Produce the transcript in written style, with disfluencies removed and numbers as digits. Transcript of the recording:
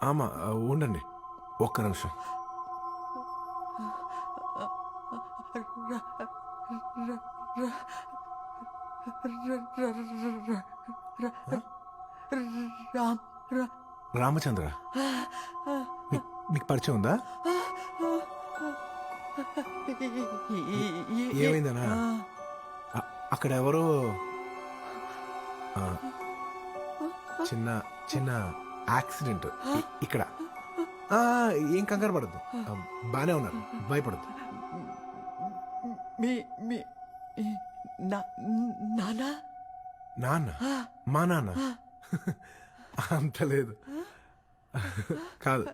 ఆమా ఉండండి ఒక్క నిమిషం. రామచంద్ర మీకు పరిచయం ఉందా? ఏమైందనా? అక్కడ ఎవరో చిన్న చిన్న యాక్సిడెంట్ ఇక్కడ. ఏం కంగారు పడద్దు, బానే ఉన్నారు, భయపడద్దు. నాన్న? మా నాన్న అంత లేదు కాదు.